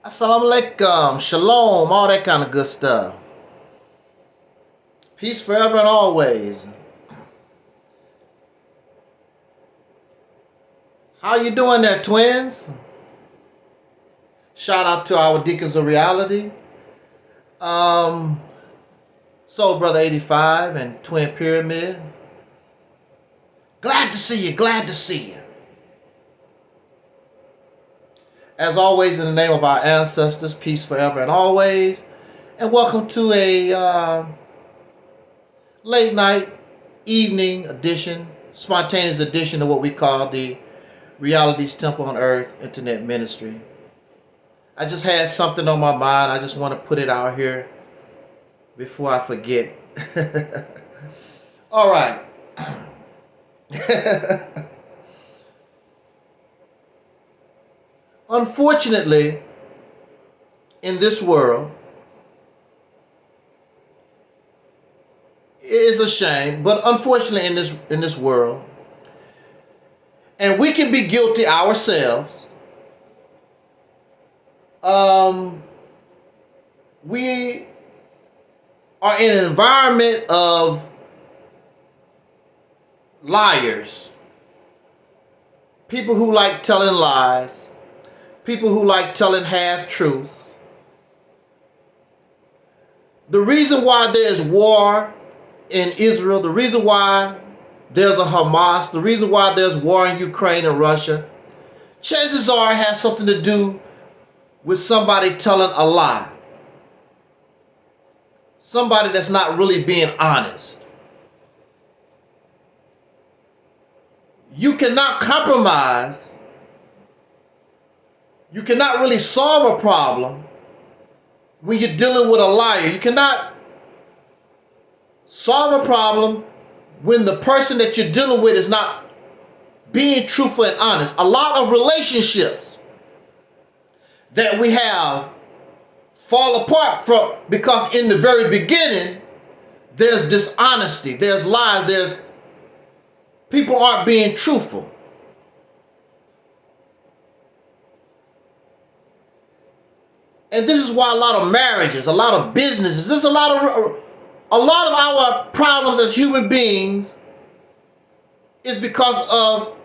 Assalamu alaikum, shalom, all that kind of good stuff. Peace forever and always. How you doing there, twins? Shout out to our deacons of reality. Soul Brother 85 and Twin Pyramid. Glad to see you, glad to see you. As always, in the name of our ancestors, peace forever and always. And welcome to a late night, evening edition, spontaneous edition of what we call the Reality's Temple on Earth Internet Ministry. I just had something on my mind. I just want to put it out here before I forget. All right. Unfortunately, in this world, it is a shame, but unfortunately in this world, and we can be guilty ourselves, we are in an environment of liars, people who like telling lies, people who like telling half-truths. The reason why there's war in Israel, the reason why there's a Hamas, the reason why there's war in Ukraine and Russia, chances are it has something to do with somebody telling a lie. Somebody that's not really being honest. You cannot compromise. You cannot really solve a problem when you're dealing with a liar. You cannot solve a problem when the person that you're dealing with is not being truthful and honest. A lot of relationships that we have fall apart from because in the very beginning there's dishonesty, there's lies, there's people aren't being truthful. And this is why a lot of marriages, a lot of businesses, there's a lot of our problems as human beings is because of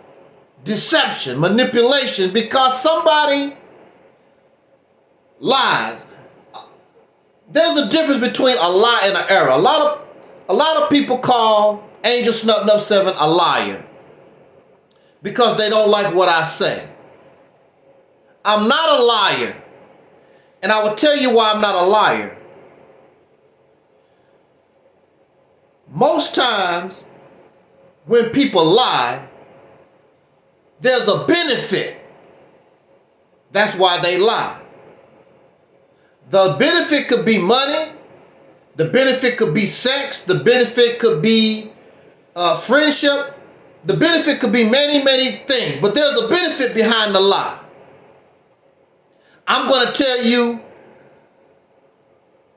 deception, manipulation, because somebody lies. There's a difference between a lie and an error. A lot of people call Angel Snub Nub 7 a liar because they don't like what I say. I'm not a liar. And I will tell you why I'm not a liar. Most times when people lie, there's a benefit. That's why they lie. The benefit could be money. The benefit could be sex. The benefit could be friendship. The benefit could be many, many things. But there's a benefit behind the lie. I'm going to tell you,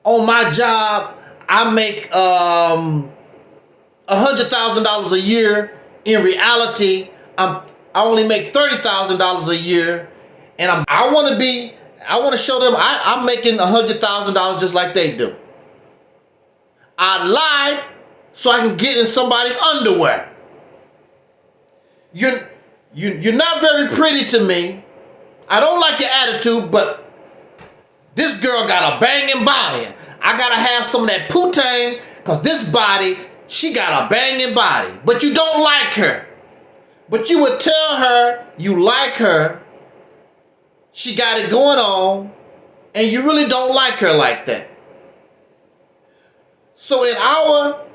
on my job, I make $100,000 a year. In reality, I only make $30,000 a year, and I want to show them I'm making $100,000 just like they do. I lied so I can get in somebody's underwear. You're not very pretty to me. I don't like your attitude, but this girl got a banging body. I gotta have some of that poutine, because this body, she got a banging body. But you don't like her. But you would tell her you like her. She got it going on, and you really don't like her like that. So in our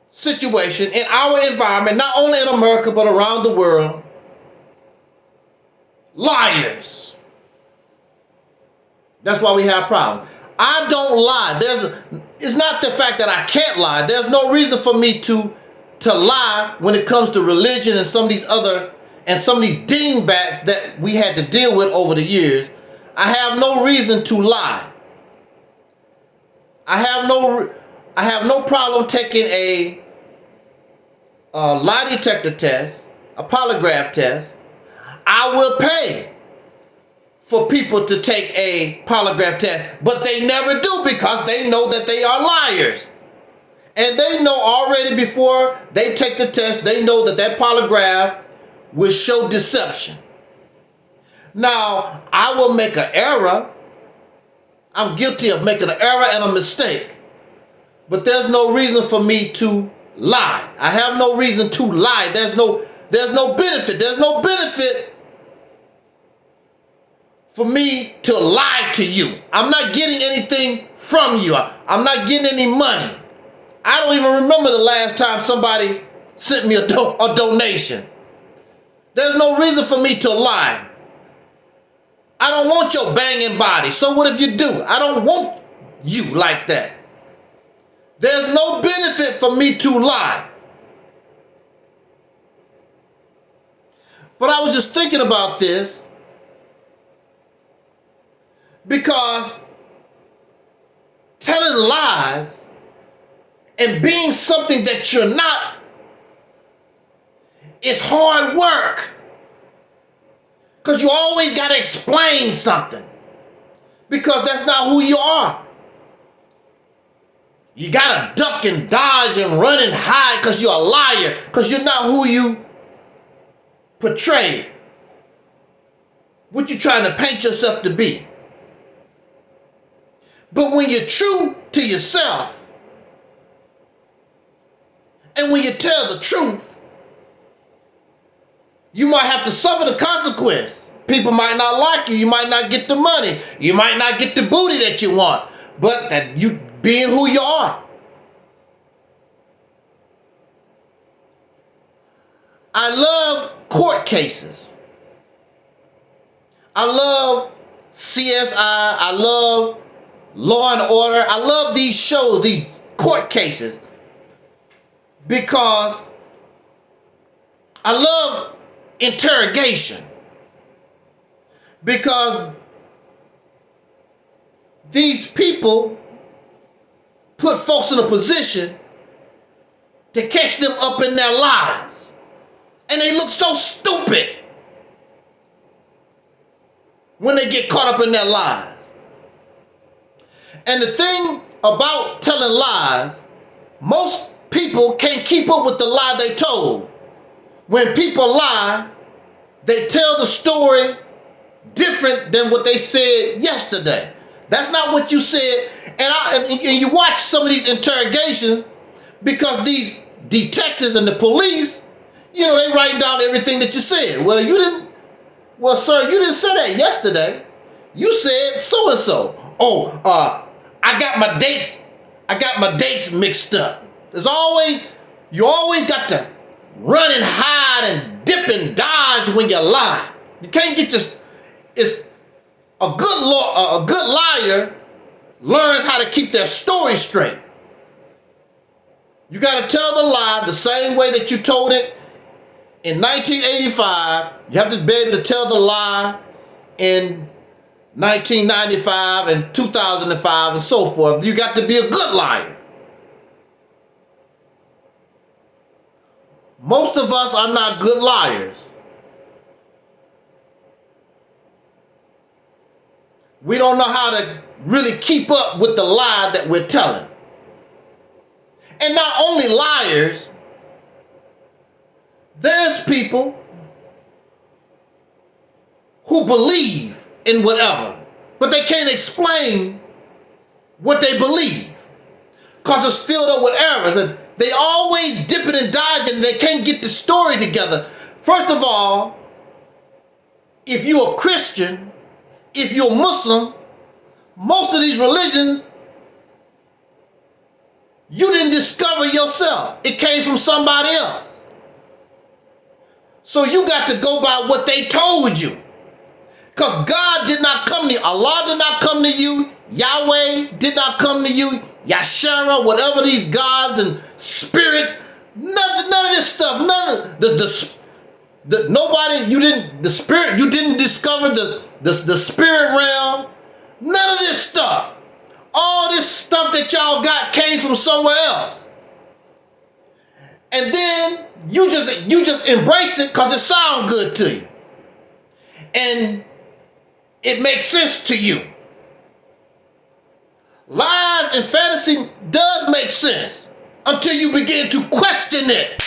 situation, in our environment, not only in America, but around the world, liars. That's why we have problems. I don't lie. It's not the fact that I can't lie. There's no reason for me to lie when it comes to religion and some of these dingbats that we had to deal with over the years. I have no reason to lie. I have no problem taking a lie detector test, a polygraph test. I will pay for people to take a polygraph test, but they never do because they know that they are liars. And they know already before they take the test, they know that that polygraph will show deception. Now, I will make an error. I'm guilty of making an error and a mistake. But there's no reason for me to lie. I have no reason to lie. There's no benefit. There's no benefit for me to lie to you. I'm not getting anything from you. I'm not getting any money. I don't even remember the last time somebody sent me a donation. There's no reason for me to lie. I don't want your banging body. So what if you do? I don't want you like that. There's no benefit for me to lie. But I was just thinking about this because telling lies and being something that you're not is hard work. Because you always got to explain something. Because that's not who you are. You got to duck and dodge and run and hide because you're a liar. Because you're not who you portray. What you're trying to paint yourself to be. But when you're true to yourself, and when you tell the truth, you might have to suffer the consequence. People might not like you. You might not get the money. You might not get the booty that you want. But that you being who you are. I love court cases. I love CSI. I love Law and Order. I love these shows, these court cases. Because I love interrogation. Because these people put folks in a position to catch them up in their lies. And they look so stupid when they get caught up in their lies. And the thing about telling lies, most people can't keep up with the lie they told. When people lie, they tell the story different than what they said yesterday. That's not what you said. And you watch some of these interrogations because these detectives and the police, you know, they write down everything that you said. Well, sir, you didn't say that yesterday. You said so-and-so. Oh, I got my dates mixed up. You always got to run and hide and dip and dodge when you lie. You can't get this. It's a good liar learns how to keep their story straight. You got to tell the lie the same way that you told it in 1985. You have to be able to tell the lie in 1995 and 2005 and so forth. You got to be a good liar. Most of us are not good liars. We don't know how to really keep up with the lie that we're telling. And not only liars, there's people who believe in whatever, but they can't explain what they believe because it's filled up with errors, and they always dipping and dodging and they can't get the story together. First of all, if you're a Christian, if you're Muslim, most of these religions, you didn't discover yourself. It came from somebody else. So you got to go by what they told you. Because God did not come to you. Allah did not come to you. Yahweh did not come to you. Yashara, whatever these gods and spirits, none of this stuff, you didn't discover the spirit realm, none of this stuff. All this stuff that y'all got came from somewhere else. And then you just embrace it because it sounds good to you. And it makes sense to you. Lies and fantasy does make sense until you begin to question it.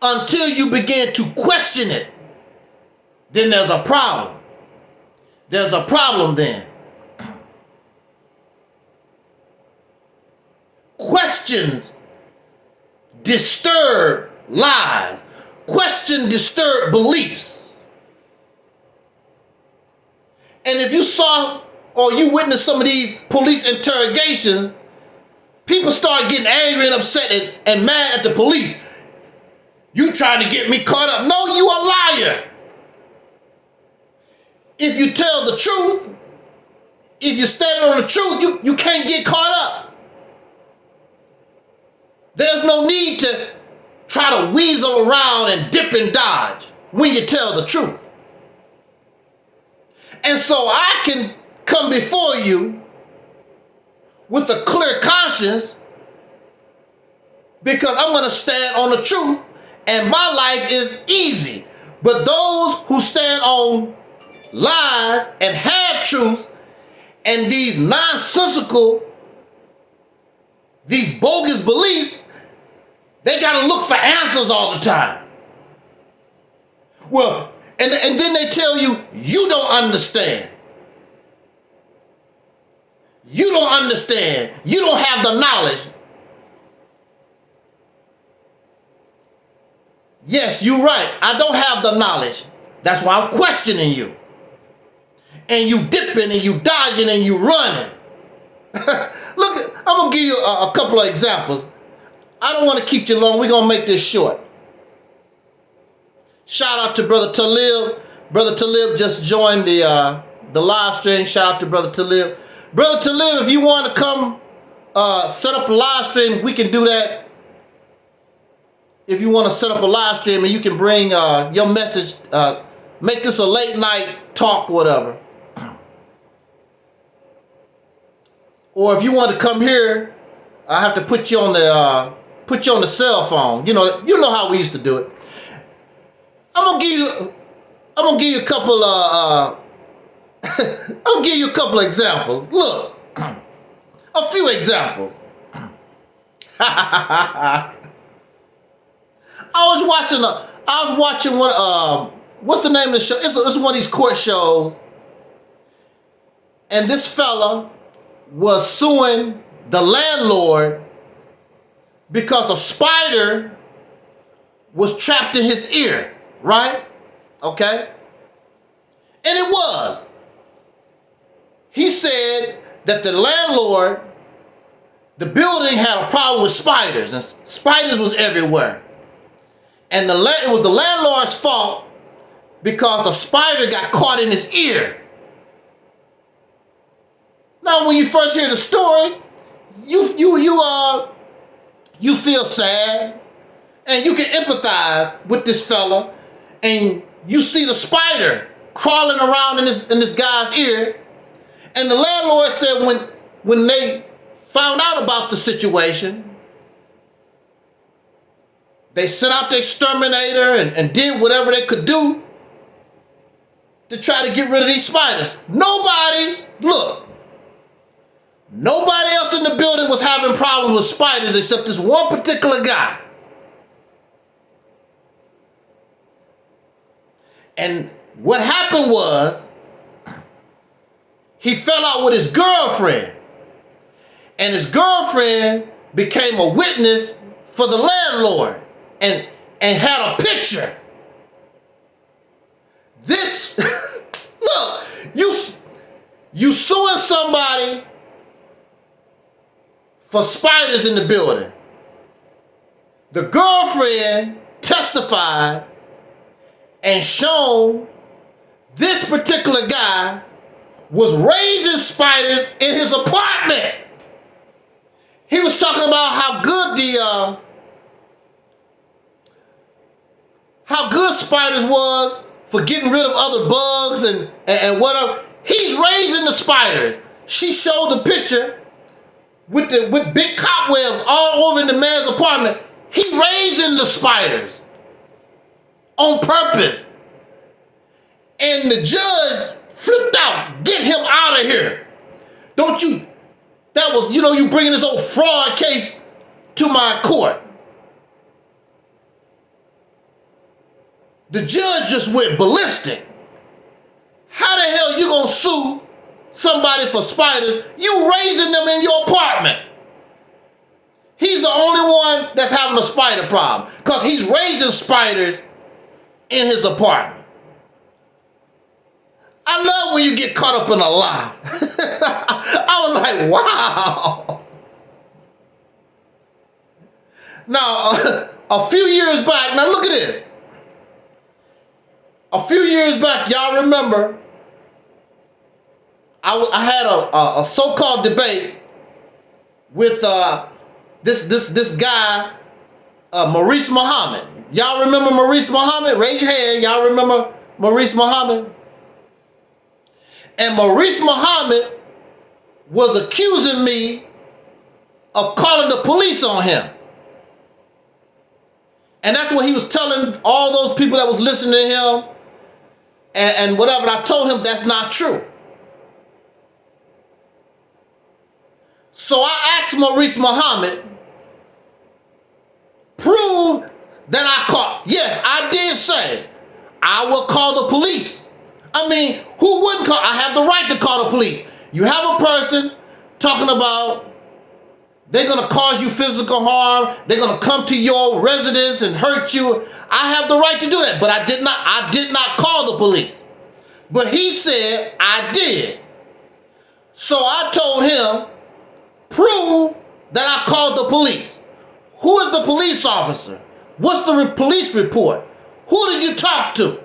Until you begin to question it, then there's a problem. There's a problem then. Questions disturb lies. Questions disturb beliefs. And if you saw or you witnessed some of these police interrogations, people start getting angry and upset and mad at the police. You trying to get me caught up. No, you a liar. If you tell the truth, if you stand on the truth, you can't get caught up. There's no need to try to weasel around and dip and dodge when you tell the truth. And so I can come before you with a clear conscience because I'm going to stand on the truth and my life is easy. But those who stand on lies and half truths and these nonsensical, these bogus beliefs, they got to look for answers all the time. Well, and then they tell you, you don't understand. You don't understand. You don't have the knowledge. Yes, you're right. I don't have the knowledge. That's why I'm questioning you. And you dipping and you dodging and you running. Look, I'm going to give you a couple of examples. I don't want to keep you long. We're going to make this short. Shout out to Brother Talib. Brother Talib just joined the live stream. Shout out to Brother Talib. Brother Talib, if you want to come set up a live stream, we can do that. If you want to set up a live stream and you can bring your message, make this a late night talk, whatever. Or if you want to come here, I have to put you on the cell phone. You know how we used to do it. I'm gonna give you a couple of I'll give you a couple of examples. Look, a few examples. I was watching one. What's the name of the show? It's one of these court shows, and this fella was suing the landlord because a spider was trapped in his ear. Right? Okay? And it was. He said that the landlord, the building had a problem with spiders, and spiders was everywhere. And it was the landlord's fault because a spider got caught in his ear. Now, when you first hear the story, you feel sad, and you can empathize with this fella. And you see the spider crawling around in this guy's ear. And the landlord said when they found out about the situation, they sent out the exterminator and did whatever they could do to try to get rid of these spiders. Nobody else in the building was having problems with spiders except this one particular guy. And what happened was, he fell out with his girlfriend. And his girlfriend became a witness for the landlord and had a picture. This, look, you suing somebody for spiders in the building. The girlfriend testified and shown this particular guy was raising spiders in his apartment. He was talking about how good spiders was for getting rid of other bugs and whatever. He's raising the spiders. She showed the picture with big cobwebs all over in the man's apartment. He raising the spiders on purpose. And the judge flipped out. Get him out of here. Don't you, that was, you bringing this old fraud case to my court. The judge just went ballistic. How the hell you gonna sue somebody for spiders? You raising them in your apartment. He's the only one that's having a spider problem because he's raising spiders in his apartment. I love when you get caught up in a lie. I was like, wow. Now, a few years back, now look at this. A few years back, y'all remember, I had a so-called debate with this guy, Maurice Muhammad. Y'all remember Maurice Muhammad? Raise your hand. Y'all remember Maurice Muhammad? And Maurice Muhammad was accusing me of calling the police on him. And that's what he was telling all those people that was listening to him and whatever. And I told him that's not true. So I asked Maurice Muhammad, prove that I called. Yes, I did say I will call the police. I mean, who wouldn't call? I have the right to call the police. You have a person talking about they're going to cause you physical harm. They're going to come to your residence and hurt you. I have the right to do that, but I did not call the police. But he said I did. So I told him, prove that I called the police. Who is the police officer? What's the police report? Who did you talk to?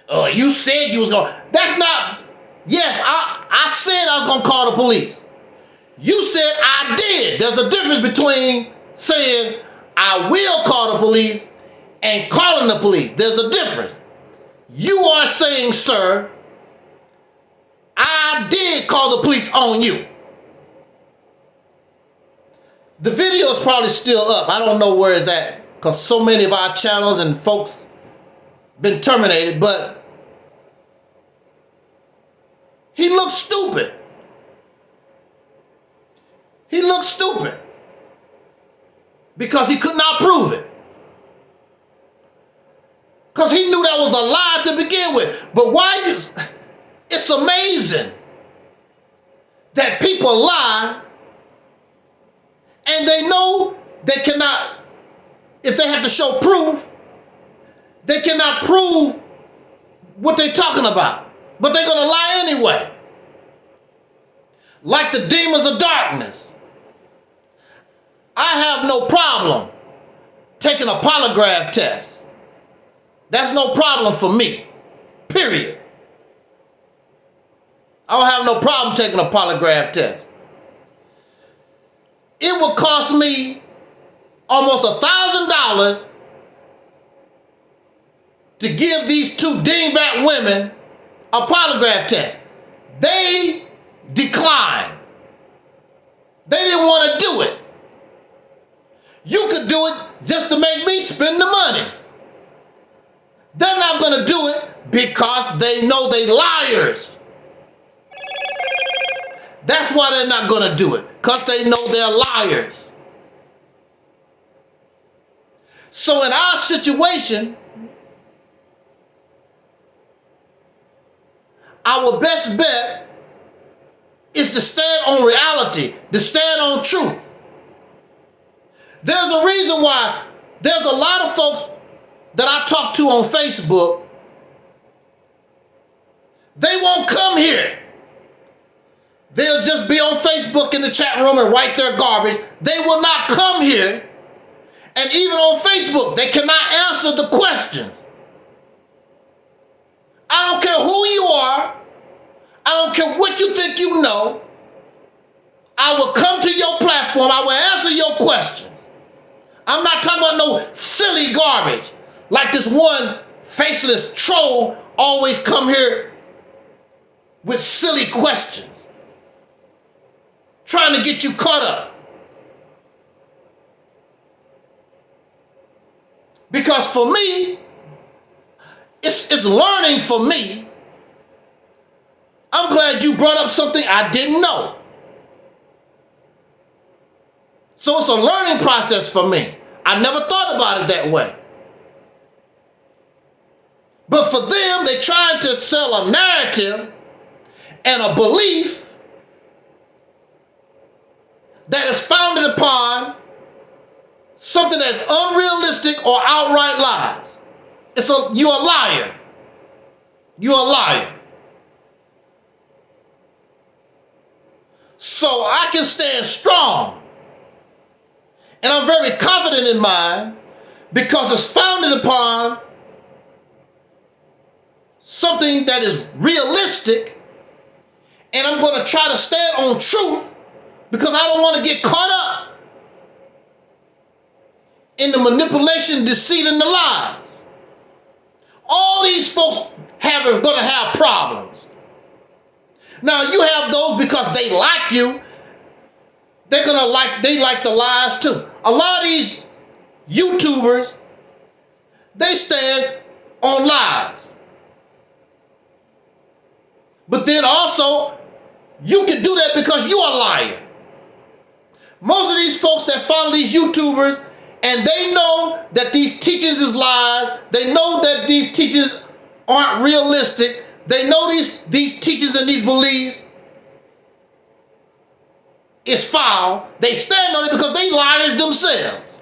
Oh, you said you was going to. That's not. Yes, I said I was going to call the police. You said I did. There's a difference between saying I will call the police and calling the police. There's a difference. You are saying, sir, I did call the police on you. The video is probably still up. I don't know where it's at because so many of our channels and folks been terminated, but he looks stupid. He looked stupid because he could not prove it. Because he knew that was a lie to begin with. But it's amazing that people lie and they know they cannot, if they have to show proof, they cannot prove what they're talking about. But they're going to lie anyway. Like the demons of darkness. I have no problem taking a polygraph test. That's no problem for me, period. I don't have no problem taking a polygraph test. It would cost me almost $1,000 to give these two dingbat women a polygraph test. They declined. They didn't want to do it. You could do it just to make me spend the money. They're not going to do it because they know they liars. That's why they're not going to do it, because they know they're liars. So in our situation, our best bet is to stand on reality, to stand on truth. There's a reason why there's a lot of folks that I talk to on Facebook, they won't come here. They'll just be on Facebook in the chat room and write their garbage. They will not come here. And even on Facebook, they cannot answer the question. I don't care who you are. I don't care what you think you know. I will come to your platform. I will answer your questions. I'm not talking about no silly garbage like this one faceless troll always come here with silly questions, trying to get you caught up. Because for me, it's learning for me glad you brought up something I didn't know. So it's a learning process for me. I never thought about it that way. But for them, they're trying to sell a narrative and a belief that is founded upon something that's unrealistic or outright lies. You're a liar. You're a liar. So I can stand strong. And I'm very confident in mine because it's founded upon something that is realistic, and I'm going to try to stand on truth because I don't want to get caught up in the manipulation, deceit, and the lies. All these folks going to have problems. Now you have those because they like you. They like the lies too. A lot of these YouTubers, they stand on lies. But then also, you can do that because you're a liar. Most of these folks that follow these YouTubers, and they know that these teachings is lies, they know that these teachings aren't realistic, they know these teachings and these beliefs is foul, they stand on it because they liars themselves.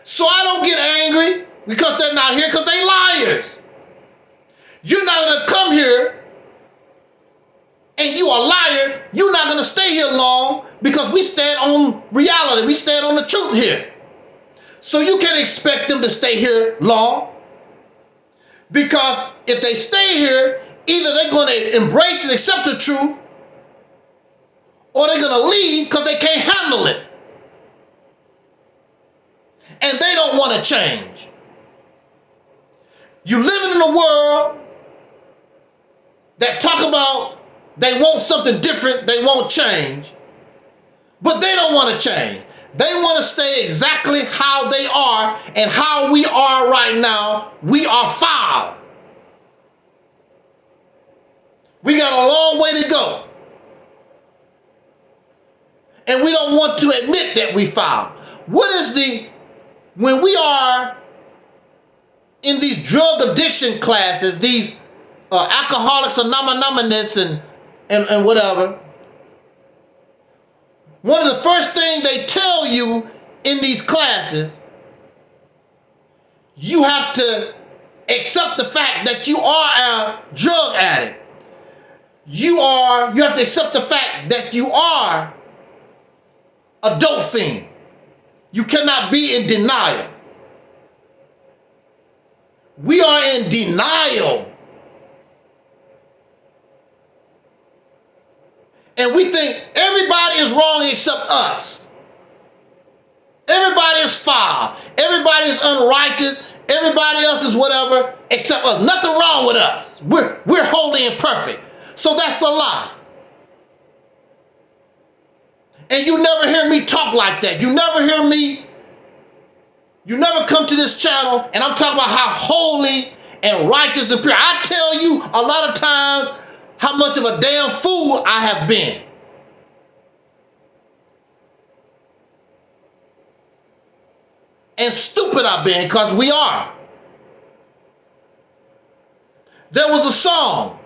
So I don't get angry because they're not here because they liars. You're not going to come here and you a liar, you're not going to stay here long because we stand on reality. We stand on the truth here. So you can't expect them to stay here long because if they stay here, either they're going to embrace and accept the truth or they're going to leave because they can't handle it. And they don't want to change. You living in a world that talk about they want something different, they won't change, but they don't want to change. They want to stay exactly how they are, and how we are right now, we are foul. We got a long way to go. And we don't want to admit that we foul. When we are in these drug addiction classes, these Alcoholics Anonymous and whatever, one of the first things they tell you in these classes, you have to accept the fact that you are a drug addict. You have to accept the fact that you are a dope fiend. You cannot be in denial. We are in denial. And we think everybody is wrong except us. Everybody is foul. Everybody is unrighteous. Everybody else is whatever except us. Nothing wrong with us. We're holy and perfect. So that's a lie. And you never hear me talk like that. You never come to this channel and I'm talking about how holy and righteous and pure. I tell you a lot of times how much of a damn fool I have been. And stupid I've been, because we are. There was a song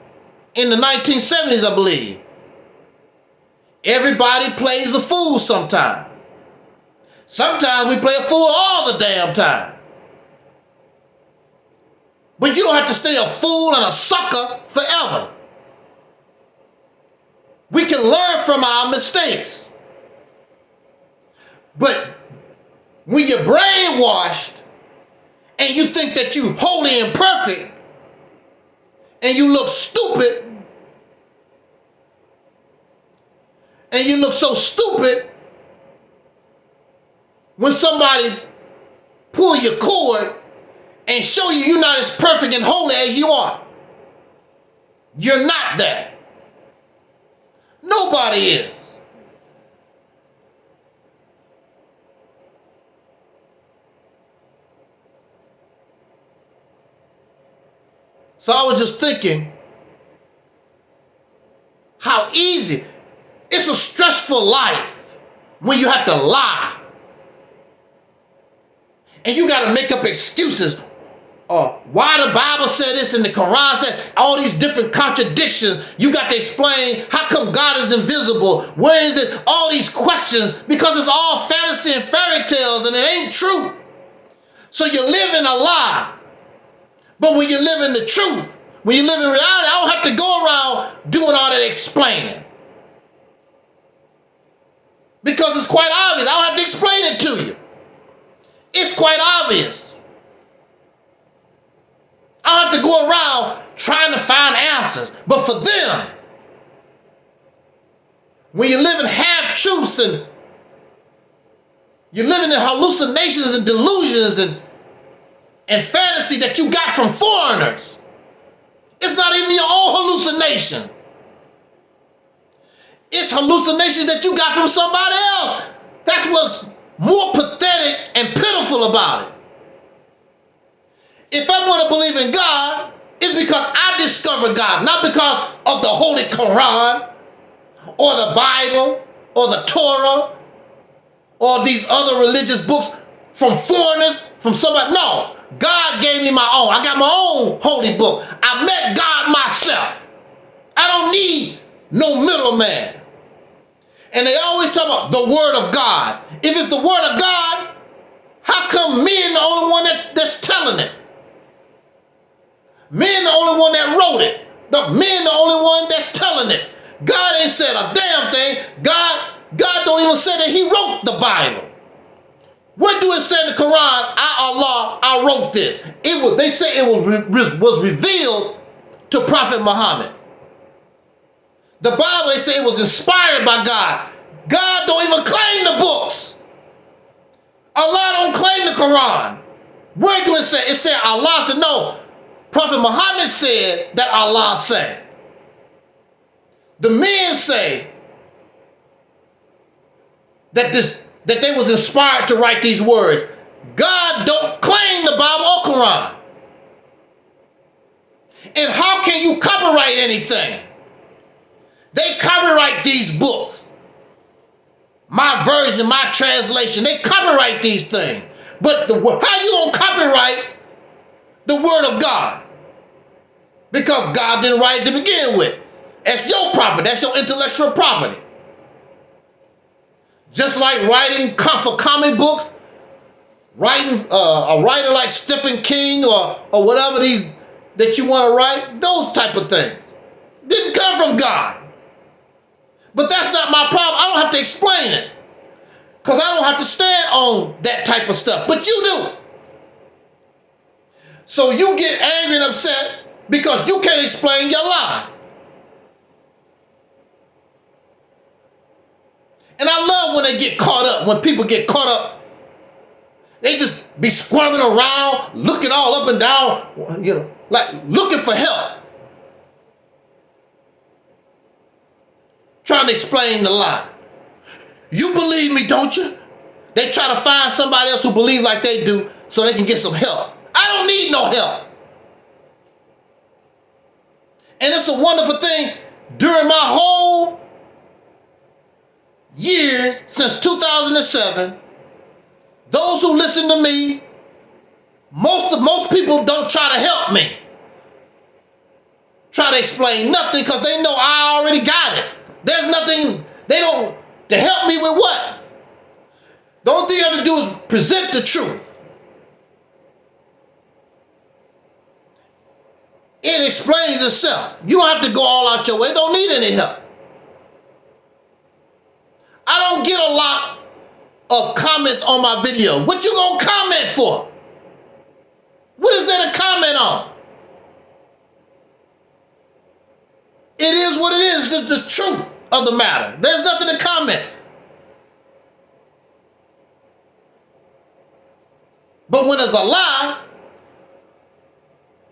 in the 1970s, I believe. Everybody plays a fool sometime. Sometimes we play a fool all the damn time. But you don't have to stay a fool and a sucker forever. We can learn from our mistakes. But when you're brainwashed and you think that you're holy and perfect and you look stupid and you look so stupid when somebody pull your cord and show you you're not as perfect and holy as you are. You're not that. Nobody is. So I was just thinking, miserable life when you have to lie. And you got to make up excuses. Why the Bible said this and the Quran said all these different contradictions. You got to explain how come God is invisible. Where is it? All these questions, because it's all fantasy and fairy tales and it ain't true. So you live in a lie. But when you live in the truth, when you live in reality, I don't have to go around doing all that explaining. Because it's quite obvious. I don't have to explain it to you. It's quite obvious. I don't have to go around trying to find answers. But for them, when you're living half-truths and you're living in hallucinations and delusions and fantasy that you got from foreigners, it's not even your own hallucination. It's hallucinations that you got from somebody else. That's what's more pathetic and pitiful about it. If I want to believe in God, it's because I discovered God, not because of the Holy Quran or the Bible or the Torah or these other religious books from foreigners, from somebody. No, God gave me my own. I got my own holy book. I met God myself. I don't need no middleman. And they always talk about the word of God. If it's the word of God, how come men the only one that's telling it? Men the only one that wrote it. Men the only one that's telling it. God ain't said a damn thing. God don't even say that he wrote the Bible. What do it say in the Quran? I wrote this. They say it was revealed to Prophet Muhammad. The Bible, they say it was inspired by God. God don't even claim the books. Allah don't claim the Quran. Where do it say? It said Allah said no. Prophet Muhammad said that Allah said. The men say that they was inspired to write these words. God don't claim the Bible or Quran. And how can you copyright anything? They copyright these books. My version, my translation, they copyright these things. But how you gonna copyright the word of God? Because God didn't write it to begin with. That's your property. That's your intellectual property. Just like writing for comic books, writing a writer like Stephen King or whatever these that you want to write, those type of things didn't come from God. But that's not my problem. I don't have to explain it because I don't have to stand on that type of stuff. But you do. So you get angry and upset because you can't explain your lie. And I love when they get caught up, when people get caught up. They just be squirming around, looking all up and down, like looking for help. Trying to explain the lie. You believe me, don't you? They try to find somebody else who believes like they do so they can get some help. I don't need no help. And it's a wonderful thing. During my whole years since 2007, those who listen to me, most people don't try to help me. Try to explain nothing because they know I already got it. There's nothing, to help me with what? The only thing you have to do is present the truth. It explains itself. You don't have to go all out your way. Don't need any help. I don't get a lot of comments on my video. What you gonna comment for? What is there to comment on? It is what it is. It's the truth of the matter. There's nothing to comment. But when it's a lie,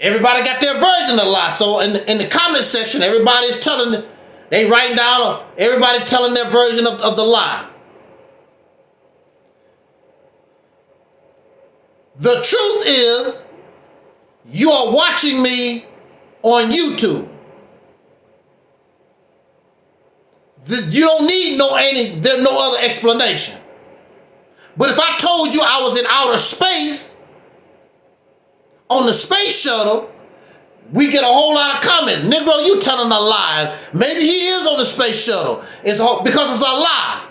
everybody got their version of the lie. So in the comment section, everybody's telling, they writing down, everybody telling their version of the lie. The truth is, you are watching me on YouTube. You don't need there's no other explanation. But if I told you I was in outer space on the space shuttle, we get a whole lot of comments. Negro, you telling a lie. Maybe he is on the space shuttle. Because it's a lie.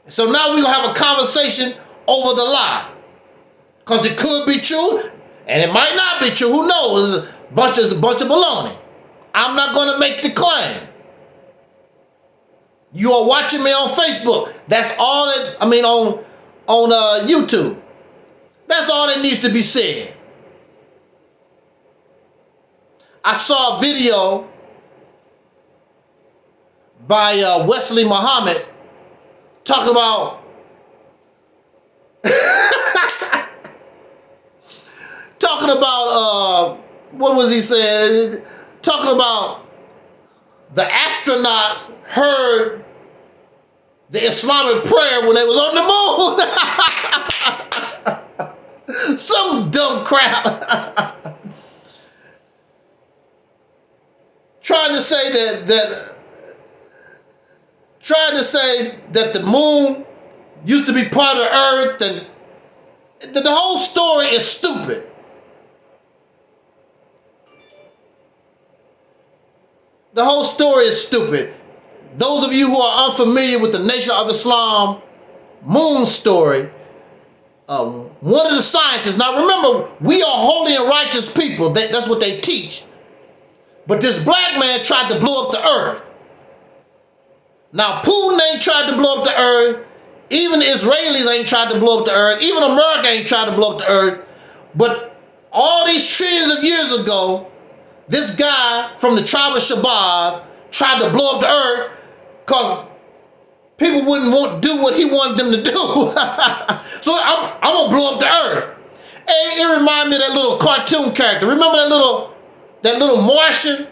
So now we're going to have a conversation over the lie. Because it could be true, and it might not be true. Who knows? It's a bunch of baloney. I'm not going to make the claim. You are watching me on Facebook. That's all that, on YouTube. That's all that needs to be said. I saw a video by Wesley Muhammad talking about what was he saying? Talking about the astronauts heard the Islamic prayer when they was on the moon. Some dumb crap. Trying to say that the moon used to be part of the earth, and the whole story is stupid. The whole story is stupid. Those of you who are unfamiliar with the Nation of Islam moon story, one of the scientists, now remember, we are holy and righteous people. That's what they teach. But this black man tried to blow up the earth. Now, Putin ain't tried to blow up the earth. Even the Israelis ain't tried to blow up the earth. Even America ain't tried to blow up the earth. But all these trillions of years ago, this guy from the tribe of Shabazz tried to blow up the earth because people wouldn't do what he wanted them to do. So I'm going to blow up the earth. Hey, it reminded me of that little cartoon character. Remember that little Martian?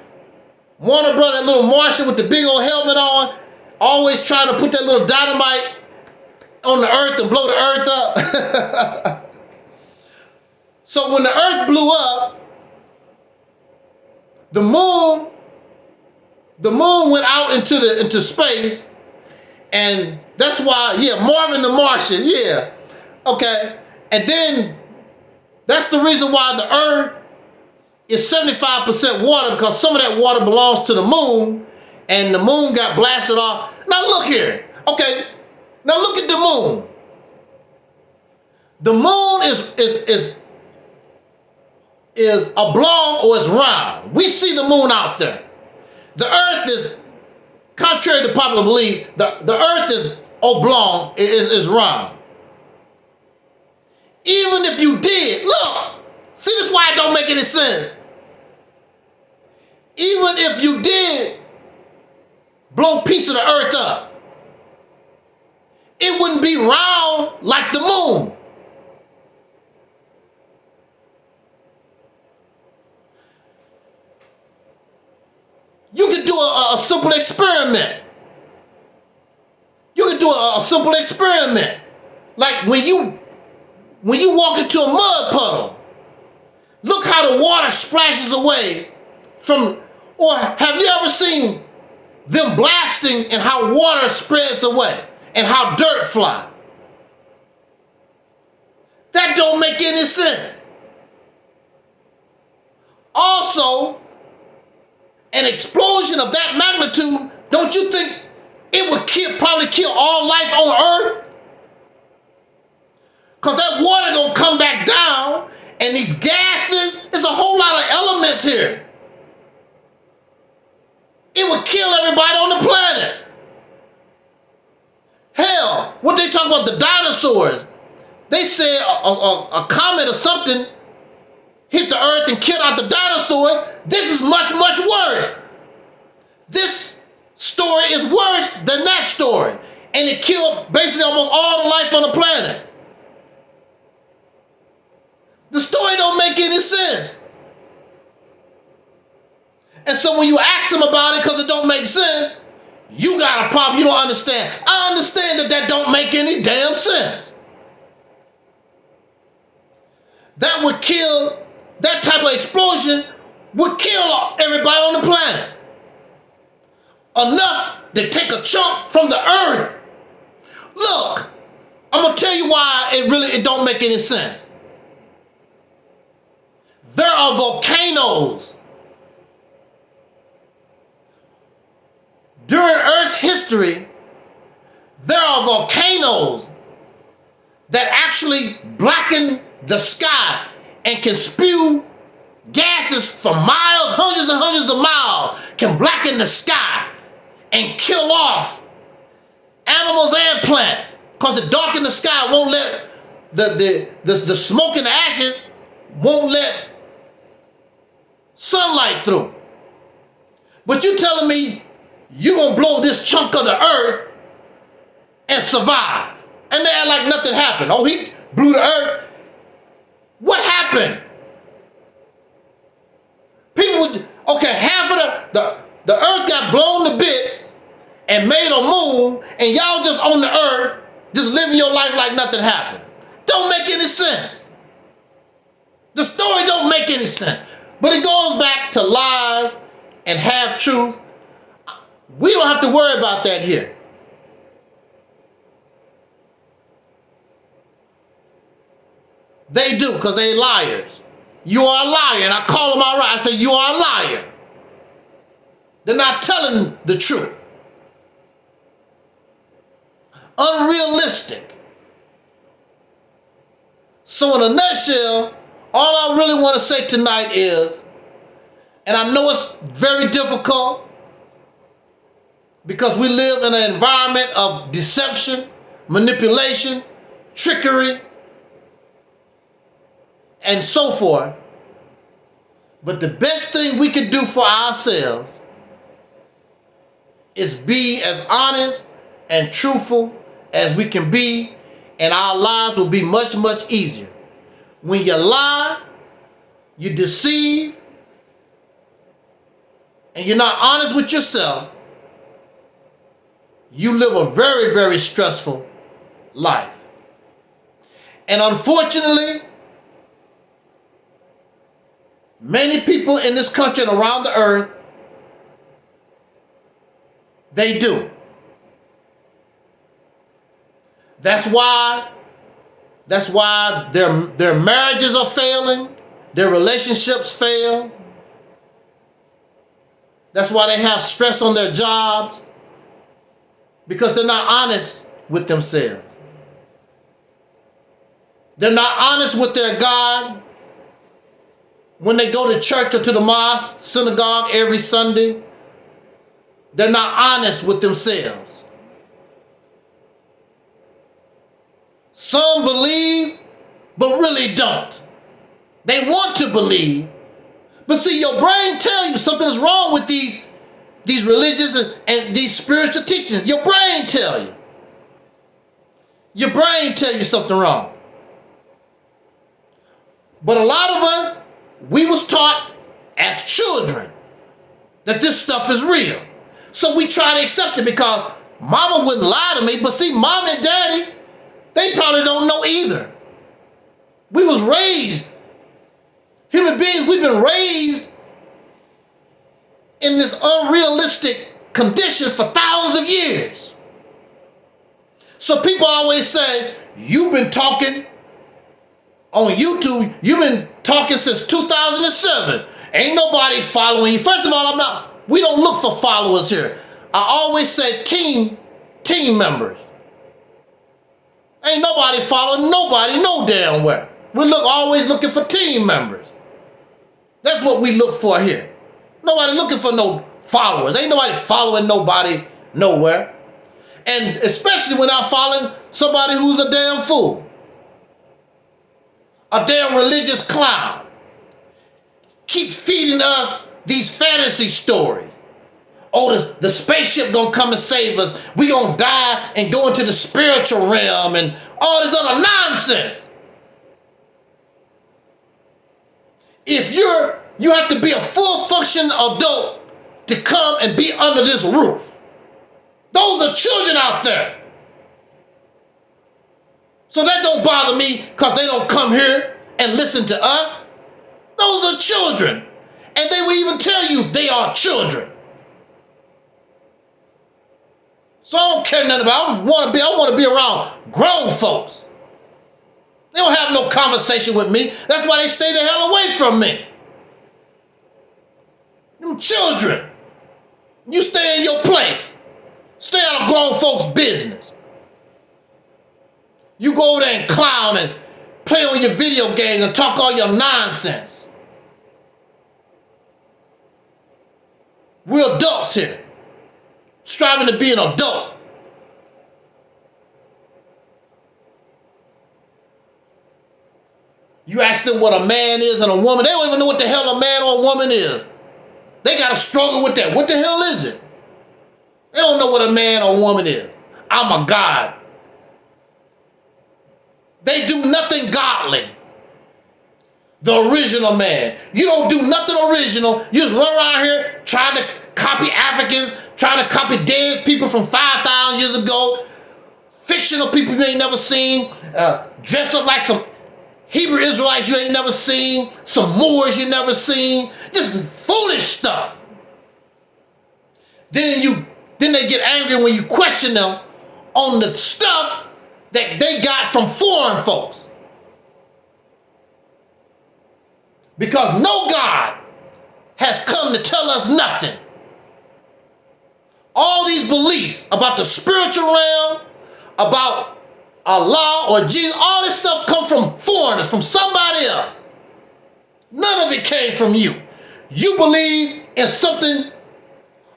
Warner Brother, that little Martian with the big old helmet on, always trying to put that little dynamite on the earth and blow the earth up. So when the earth blew up, the moon went out into space, and that's why, Marvin the Martian, okay. And then that's the reason why the earth is 75% water, because some of that water belongs to the moon, and the moon got blasted off. Now look here, okay. Now look at the moon. The moon is oblong or is round. We see the moon out there. The earth is, contrary to popular belief, the earth is oblong, is round. Even if you did, look, see, this is why it don't make any sense. Even if you did blow a piece of the earth up, it wouldn't be round like the moon. You could do a simple experiment. You could do a simple experiment. Like when you walk into a mud puddle, look how the water splashes away from, or have you ever seen them blasting and how water spreads away and how dirt fly? That don't make any sense. Also, an explosion of that magnitude, don't you think it would probably kill all life on Earth? Because that water gonna come back down, and these gases, there's a whole lot of elements here. It would kill everybody on the planet. Hell, what they talk about the dinosaurs, they said a comet or something hit the earth and killed out the dinosaurs. This is much, much worse. This story is worse than that story. And it killed basically almost all the life on the planet. The story don't make any sense. And so when you ask them about it because it don't make sense, you got a problem. You don't understand. I understand that don't make any damn sense. That would kill, that type of explosion would kill everybody on the planet. enough to take a chunk from the earth. Look, I'm going to tell you why it don't make any sense. There are volcanoes during Earth's history. There are volcanoes that actually blacken the sky and can spew gases for miles, hundreds and hundreds of miles, can blacken the sky and kill off animals and plants. Because the dark in the sky won't let the smoke and the ashes won't let sunlight through. But you telling me you gonna blow this chunk of the earth and survive? And they act like nothing happened. Oh, he blew the earth. What happened? People would, okay, half of the earth got blown to bits and made a moon, and y'all just on the earth, just living your life like nothing happened. Don't make any sense. The story don't make any sense. But it goes back to lies and half-truth. We don't have to worry about that here. They do, because they liars. You are a liar, and I call them out right. I say, you are a liar. They're not telling the truth. Unrealistic. So in a nutshell, all I really want to say tonight is, and I know it's very difficult because we live in an environment of deception, manipulation, trickery, and so forth. But the best thing we can do for ourselves is be as honest and truthful as we can be, and our lives will be much, much easier. When you lie, you deceive, and you're not honest with yourself, you live a very, very stressful life. And unfortunately, many people in this country and around the earth, they do. That's why their marriages are failing, their relationships fail. That's why they have stress on their jobs, because they're not honest with themselves. They're not honest with their God. When they go to church or to the mosque, synagogue every Sunday, they're not honest with themselves. Some believe, but really don't. They want to believe, but see, your brain tells you something is wrong with these religious and these spiritual teachings. Your brain tells you. Your brain tells you something wrong. But a lot of us, we was taught as children that this stuff is real. So we try to accept it because mama wouldn't lie to me. But see, mom and daddy, they probably don't know either. We was raised, human beings, we've been raised in this unrealistic condition for thousands of years. So people always say, you've been talking on YouTube, you've been talking since 2007. Ain't nobody following you. First of all, we don't look for followers here. I always say team members. Ain't nobody following nobody no damn where. We always looking for team members. That's what we look for here. Nobody looking for no followers. Ain't nobody following nobody nowhere. And especially when I'm following somebody who's a damn fool. A damn religious clown. Keep feeding us these fantasy stories. Oh, the spaceship gonna come and save us. We gonna die and go into the spiritual realm and all this other nonsense. If you have to be a full function adult to come and be under this roof. Those are children out there. So that don't bother me because they don't come here and listen to us. Those are children. And they will even tell you they are children. So I don't care nothing about it. I want to be around grown folks. They don't have no conversation with me. That's why they stay the hell away from me. Them children, you stay in your place. Stay out of grown folks' business. You go over there and clown and play on your video games and talk all your nonsense. We're adults here, striving to be an adult. You ask them what a man is and a woman, they don't even know what the hell a man or a woman is. They got to struggle with that. What the hell is it? They don't know what a man or a woman is. I'm a God. They do nothing godly. The original man. You don't do nothing original. You just run around here trying to copy Africans, trying to copy dead people from 5,000 years ago, fictional people you ain't never seen, dress up like some Hebrew Israelites you ain't never seen, some Moors you never seen, just foolish stuff. Then they get angry when you question them on the stuff that they got from foreign folks. Because no God has come to tell us nothing. All these beliefs about the spiritual realm, about Allah or Jesus, all this stuff come from foreigners, from somebody else. None of it came from you. You believe in something,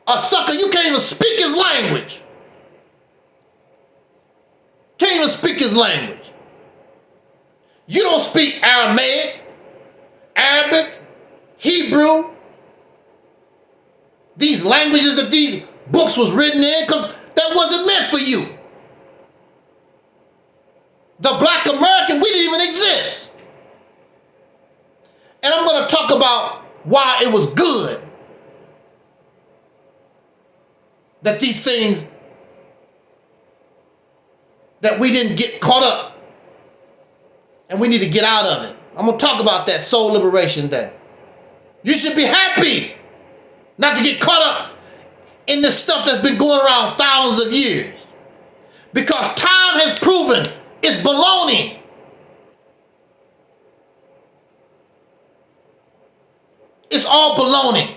a sucker, you can't even speak his language. Can't even speak his language. You don't speak Aramaic, Arabic, Hebrew, these languages that these books was written in, because that wasn't meant for you. The black American, we didn't even exist. And I'm going to talk about why it was good that these things, that we didn't get caught up, and we need to get out of it. I'm going to talk about that Soul Liberation Day. You should be happy not to get caught up in this stuff that's been going around thousands of years. Because time has proven it's baloney. It's all baloney.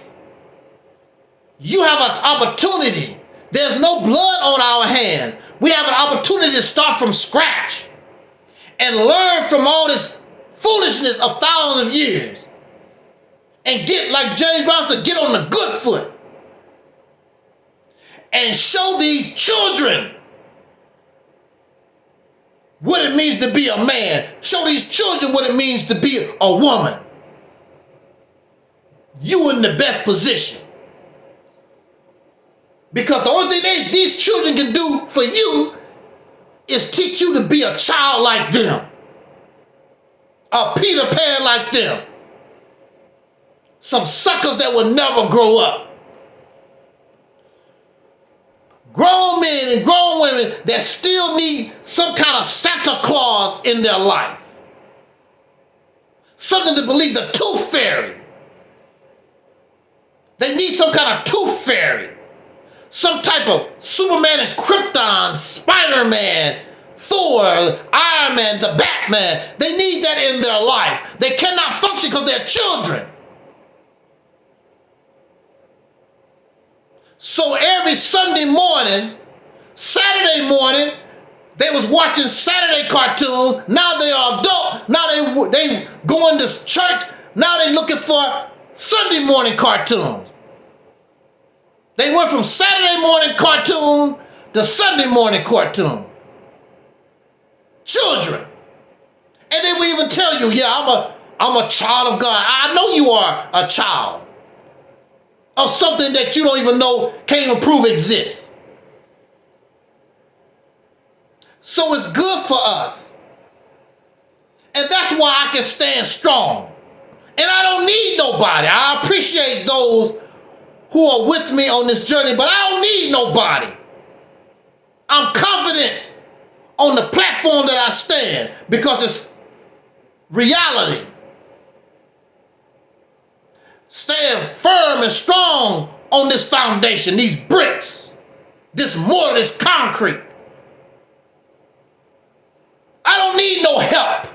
You have an opportunity. There's no blood on our hands. We have an opportunity to start from scratch and learn from all this foolishness of thousands of years and get, like James Brown said, get on the good foot and show these children what it means to be a man. Show these children what it means to be a woman. You in the best position. Because the only thing these children can do for you is teach you to be a child like them. A Peter Pan like them. Some suckers that will never grow up. Grown men and grown women that still need some kind of Santa Claus in their life. Something to believe, the tooth fairy. They need some kind of tooth fairy. Some type of Superman and Krypton, Spider-Man, Thor, Iron Man, the Batman. They need that in their life. They cannot function because they're children. So every Sunday morning, Saturday morning, they was watching Saturday cartoons. Now they are adult. Now they going to church. Now they looking for Sunday morning cartoons. They went from Saturday morning cartoon to Sunday morning cartoon. Children. And they will even tell you, yeah, I'm a child of God. I know you are a child of something that you don't even know, can't even prove exists. So it's good for us. And that's why I can stand strong. And I don't need nobody. I appreciate those who are with me on this journey, but I don't need nobody. I'm confident on the platform that I stand because it's reality. Stand firm and strong on this foundation, these bricks. this mortar, this concrete. I don't need no help.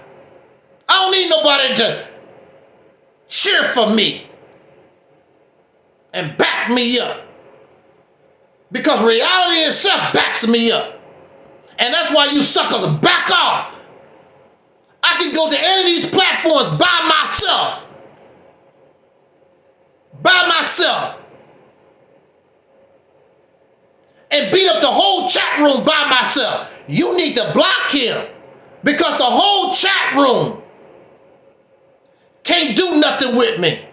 I don't need nobody to cheer for me and back me up, because reality itself backs me up. And that's why you suckers back off. I can go to any of these platforms by myself, and beat up the whole chat room by myself. You need to block him, because the whole chat room can't do nothing with me,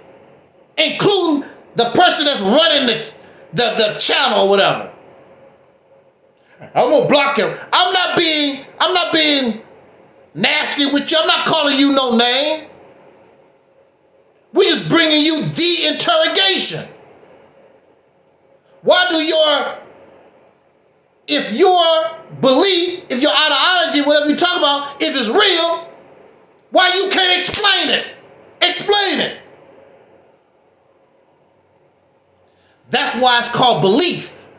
including the person that's running the channel or whatever. I'm gonna block him. I'm not being nasty with you. I'm not calling you no names. We're just bringing you the interrogation. Why do if your belief, if your ideology, whatever you talk about, if it's real, why you can't explain it? Explain it. That's why it's called belief.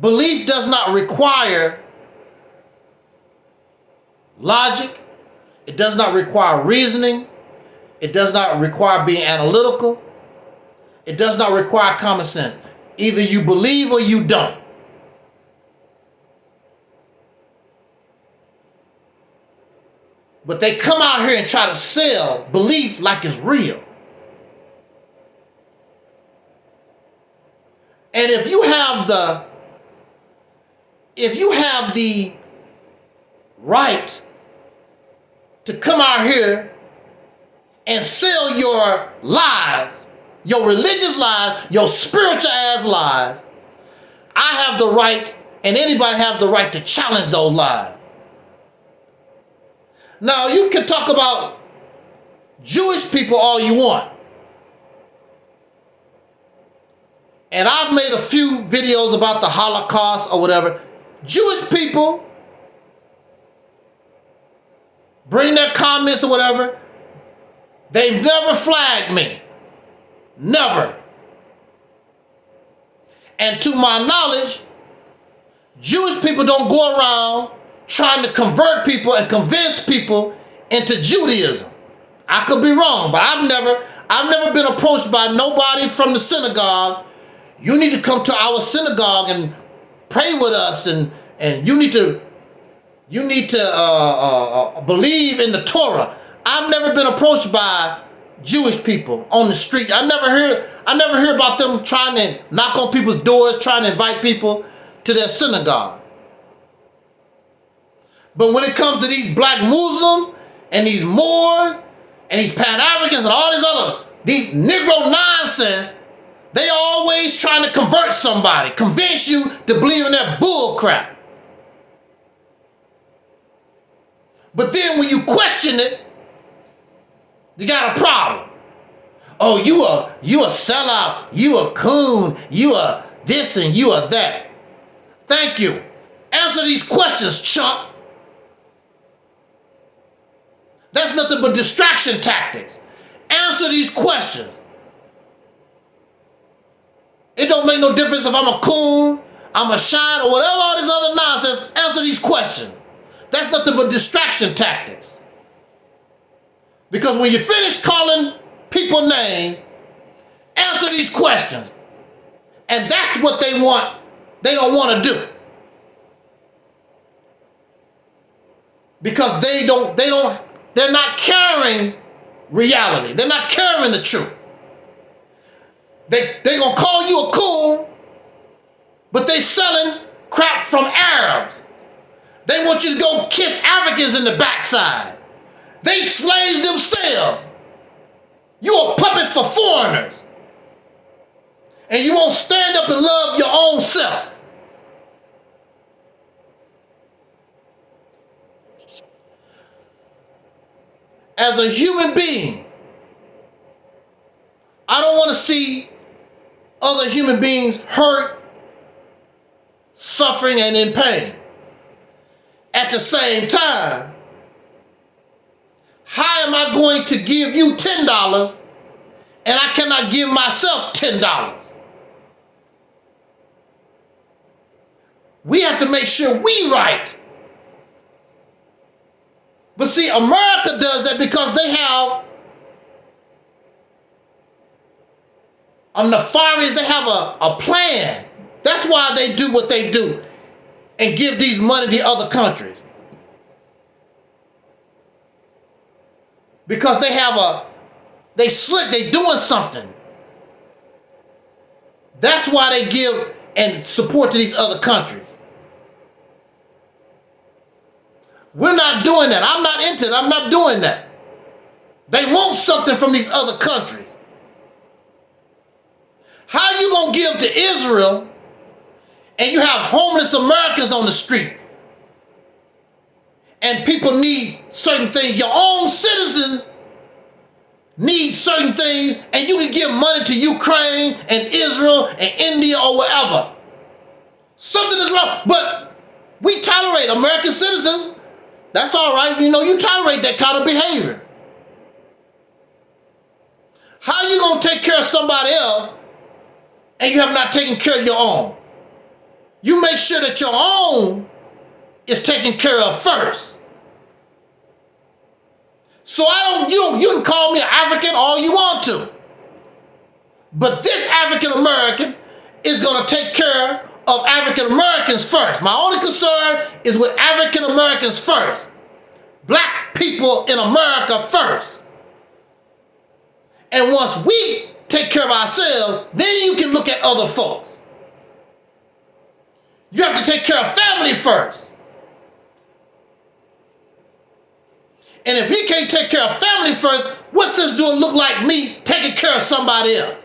Belief does not require logic. It does not require reasoning. It does not require being analytical. It does not require common sense. Either you believe or you don't. But they come out here and try to sell belief like it's real. And if you have the right to come out here and sell your lies, your religious lies, your spiritual ass lies, I have the right, and anybody have the right to challenge those lies. Now, you can talk about Jewish people all you want. And I've made a few videos about the Holocaust or whatever. Jewish people bring their comments or whatever. They've never flagged me. Never. And to my knowledge, Jewish people don't go around trying to convert people and convince people into Judaism. I could be wrong, but I've never been approached by nobody from the synagogue. You need to come to our synagogue and pray with us, and you need to believe in the Torah. I've never been approached by Jewish people on the street. I never hear about them trying to knock on people's doors, trying to invite people to their synagogue. But when it comes to these black Muslims and these Moors and these Pan-Africans and all these Negro nonsense, they always trying to convert somebody, convince you to believe in their bull crap. But then when you question it, you got a problem. Oh, you a sellout, you a coon, you a this and you a that. Thank you. Answer these questions, chump. That's nothing but distraction tactics. Answer these questions. It don't make no difference if I'm a coon, I'm a shine, or whatever all this other nonsense. Answer these questions. That's nothing but distraction tactics. Because when you finish calling people names, answer these questions. And that's what they want. They don't want to do. Because they're not carrying reality. They're not carrying the truth. They're going to call you a coon, but they selling crap from Arabs. They want you to go kiss Africans in the backside. They slaves themselves. You're a puppet for foreigners. And you won't stand up and love your own self. As a human being, I don't want to see other human beings hurt, suffering, and in pain. At the same time, how am I going to give you $10 and I cannot give myself $10? We have to make sure we right. But see, America does that because they have a nefarious, they have a plan. That's why they do what they do and give these money to other countries. Because they slick, they doing something. That's why they give and support to these other countries. We're not doing that. I'm not into it. I'm not doing that. They want something from these other countries. How you gonna give to Israel and you have homeless Americans on the street and people need certain things? Your own citizens need certain things and you can give money to Ukraine and Israel and India or wherever. Something is wrong. But we tolerate American citizens. That's all right. You know, you tolerate that kind of behavior. How you going to take care of somebody else and you have not taken care of your own? You make sure that your own is taken care of first. So you can call me an African all you want to. But this African American is going to take care of African Americans first. My only concern is with African Americans first. Black people in America first. And once we take care of ourselves, then you can look at other folks. You have to take care of family first. And if he can't take care of family first, what's this doing look like me taking care of somebody else?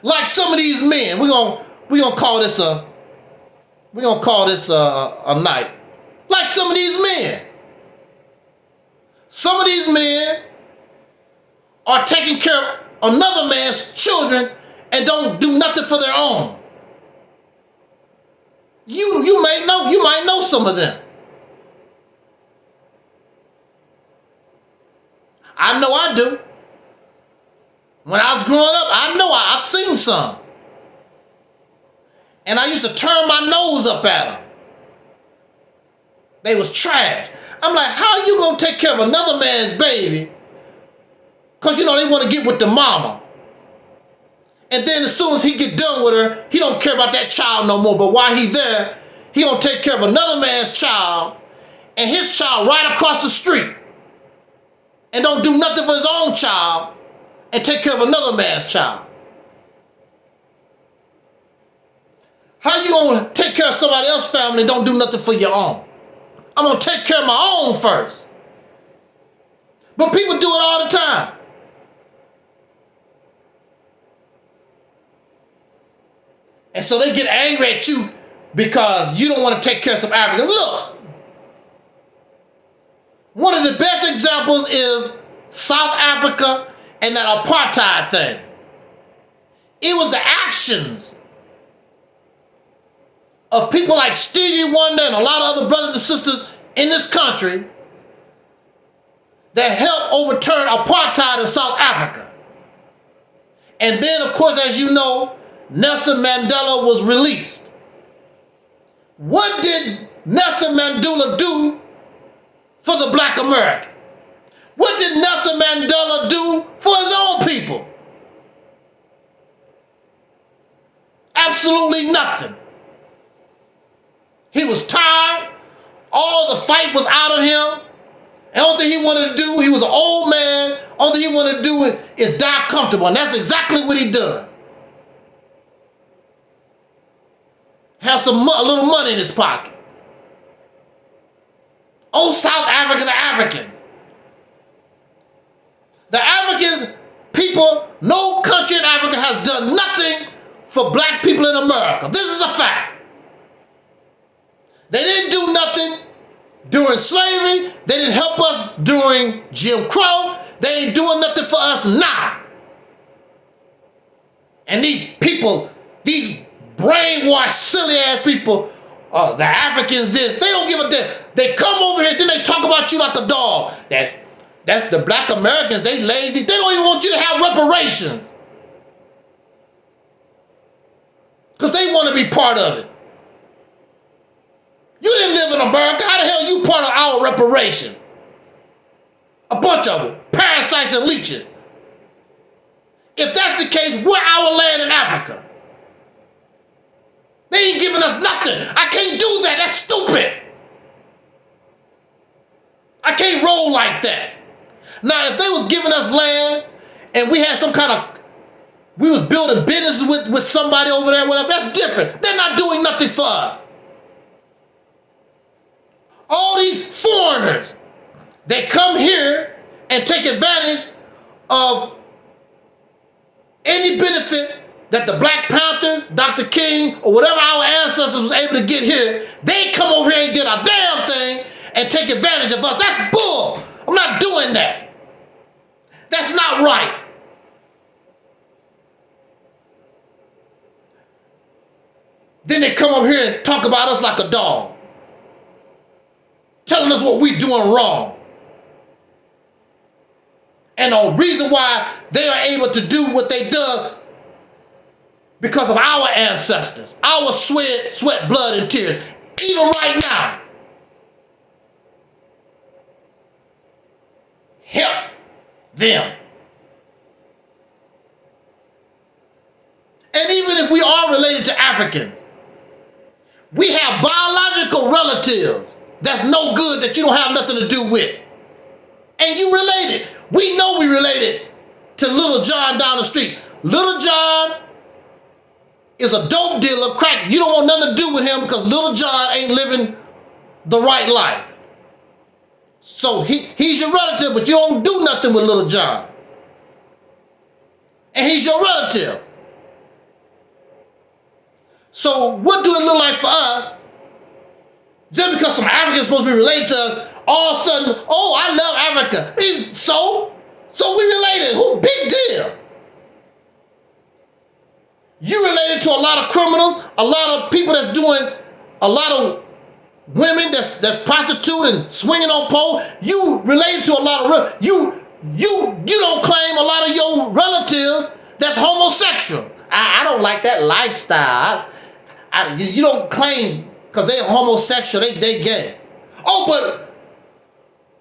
Like some of these men, we're gonna call this a night. Like some of these men. Some of these men are taking care of another man's children and don't do nothing for their own. You might know some of them. I know I do. When I was growing up, I know I've seen some. And I used to turn my nose up at them. They was trash. I'm like, how you gonna take care of another man's baby? Because, you know, they want to get with the mama. And then as soon as he get done with her, he don't care about that child no more. But while he there, he gonna take care of another man's child and his child right across the street. And don't do nothing for his own child and take care of another man's child. How you gonna take care of somebody else's family and don't do nothing for your own? I'm gonna take care of my own first. But people do it all the time. And so they get angry at you because you don't want to take care of some Africans. Look, one of the best examples is South Africa and that apartheid thing. It was the actions of people like Stevie Wonder and a lot of other brothers and sisters in this country that helped overturn apartheid in South Africa. And then, of course, as you know, Nelson Mandela was released. What did Nelson Mandela do for the black American? What did Nelson Mandela do for his own people? Absolutely nothing. He was tired. All the fight was out of him. And the only thing he wanted to do, he was an old man. The only thing he wanted to do is die comfortable. And that's exactly what he did. Have a little money in his pocket. Oh, South Africa, the African. The Africans, people, no country in Africa has done nothing for black people in America. This is a fact. They didn't do nothing during slavery. They didn't help us during Jim Crow. They ain't doing nothing for us now. And these people, these brainwashed, silly ass people, the Africans this, they don't give a damn. They come over here, then they talk about you like a dog. That's the black Americans, they lazy. They don't even want you to have reparations. Because they want to be part of it. You didn't live in America. How the hell you part of our reparation? A bunch of them, parasites and leeches. If that's the case, we're our land in Africa. They ain't giving us nothing. I can't do that. That's stupid. I can't roll like that. Now, if they was giving us land and we had some kind of, we was building business with somebody over there, whatever, that's different. They're not doing nothing for us. All these foreigners, they come here and take advantage of any benefit that the Black Panthers, Dr. King, or whatever our ancestors was able to get here. They come over here and did a damn thing and take advantage of us. That's bull. I'm not doing that. That's not right. Then they come over here and talk about us like a dog, telling us what we're doing wrong. And the reason why they are able to do what they do because of our ancestors, our sweat, blood, and tears. Even right now, help them. And even if we are related to Africans, we have biological relatives that's no good that you don't have nothing to do with. And you related. We know we related to Little John down the street. Little John is a dope dealer, crack. You don't want nothing to do with him because Little John ain't living the right life. So he's your relative, but you don't do nothing with Little John. And he's your relative. So what do it look like for us? Just because some Africans supposed to be related to us, all of a sudden, oh, I love Africa. So we related. Who? Big deal. You related to a lot of criminals, a lot of people that's doing, a lot of women that's prostituting, swinging on pole. You related to a lot of, you don't claim a lot of your relatives that's homosexual. I don't like that lifestyle. You don't claim because they're homosexual, they gay. Oh, but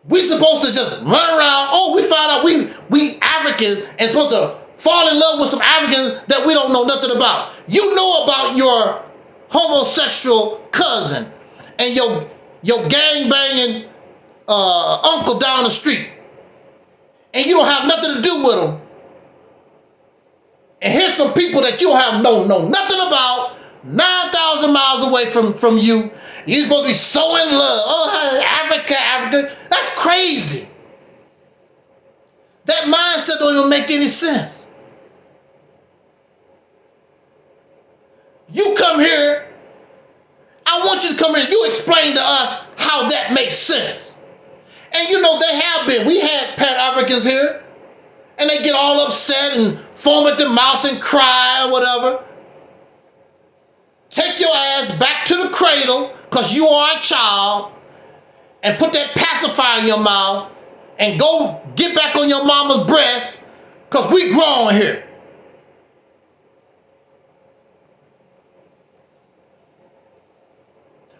we supposed to just run around. Oh, we found out we Africans and supposed to fall in love with some Africans that we don't know nothing about. You know about your homosexual cousin and your gang banging uncle down the street, and you don't have nothing to do with them. And here's some people that you don't have know nothing about, 9,000 miles away from you. You're supposed to be so in love. Oh, Africa. That's crazy. That mindset don't even make any sense. You come here. I want you to come here. You explain to us how that makes sense. And you know they have been. We had Pan-Africans here. And they get all upset and foam at the mouth and cry or whatever. Take your ass back to the cradle because you are a child and put that pacifier in your mouth and go get back on your mama's breast because we grown here.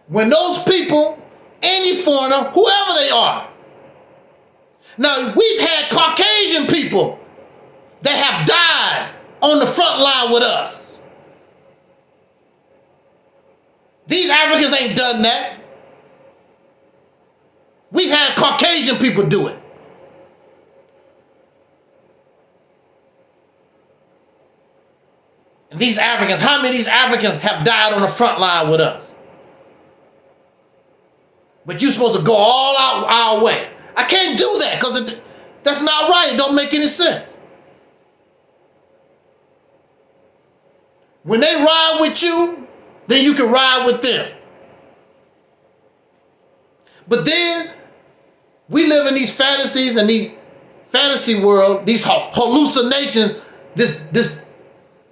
When those people, any foreigner, whoever they are, now we've had Caucasian people that have died on the front line with us. These Africans ain't done that. We've had Caucasian people do it. And these Africans, how many of these Africans have died on the front line with us? But you're supposed to go all out our way. I can't do that because that's not right. It don't make any sense. When they ride with you, then you can ride with them. But then we live in these fantasies and these fantasy world, these hallucinations, this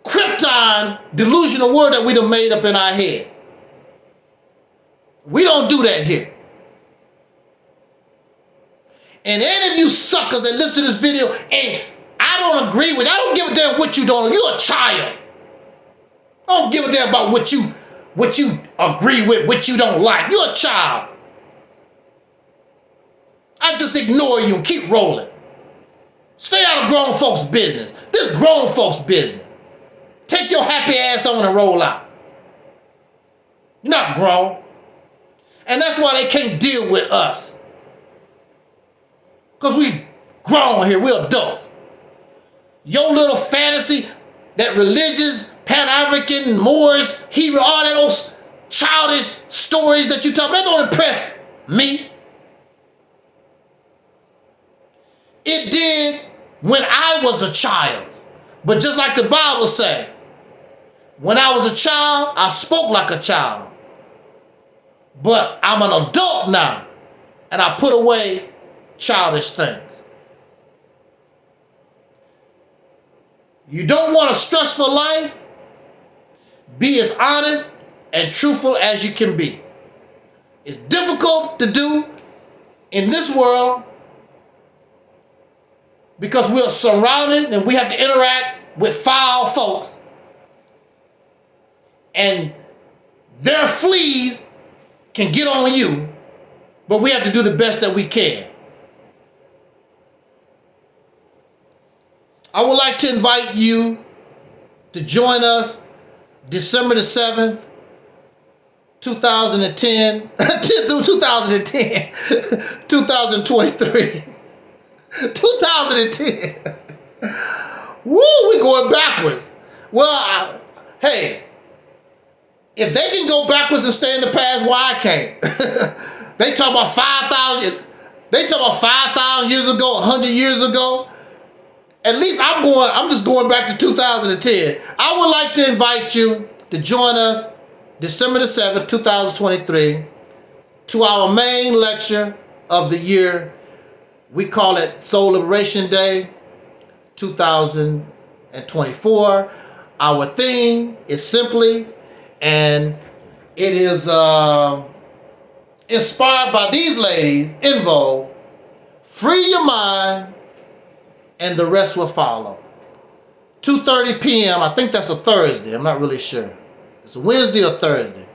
krypton delusional world that we done made up in our head. We don't do that here. And any of you suckers that listen to this video, and I don't agree with, I don't give a damn what you don't. You're a child. I don't give a damn about what you agree with, what you don't like. You're a child. I just ignore you and keep rolling. Stay out of grown folks' business. This is grown folks' business. Take your happy ass on and roll out. You're not grown. And that's why they can't deal with us. Because we grown here. We're adults. Your little fantasy, that religious, Pan-African, Moorish, Hebrew, all that old childish stories that you tell me, that don't impress me. It did when I was a child. But just like the Bible says, when I was a child, I spoke like a child. But I'm an adult now, and I put away childish things. You don't want a stressful life? Be as honest and truthful as you can be. It's difficult to do in this world because we're surrounded and we have to interact with foul folks. And their fleas can get on you, but we have to do the best that we can. I would like to invite you to join us December the 7th, 2010, 2010, 2023, 2010. Woo, we're going backwards. Well, hey, if they can go backwards and stay in the past, why I can't? They talk about 5,000. They talk about 5,000 years ago, 100 years ago. At least I'm just going back to 2010. I would like to invite you to join us December the 7th, 2023, to our main lecture of the year. We call it Soul Liberation Day 2024. Our theme is simply, and it is inspired by these ladies in vogue, free your mind and the rest will follow. 2:30 p.m. I think that's a Thursday. I'm not really sure. It's a Wednesday or Thursday.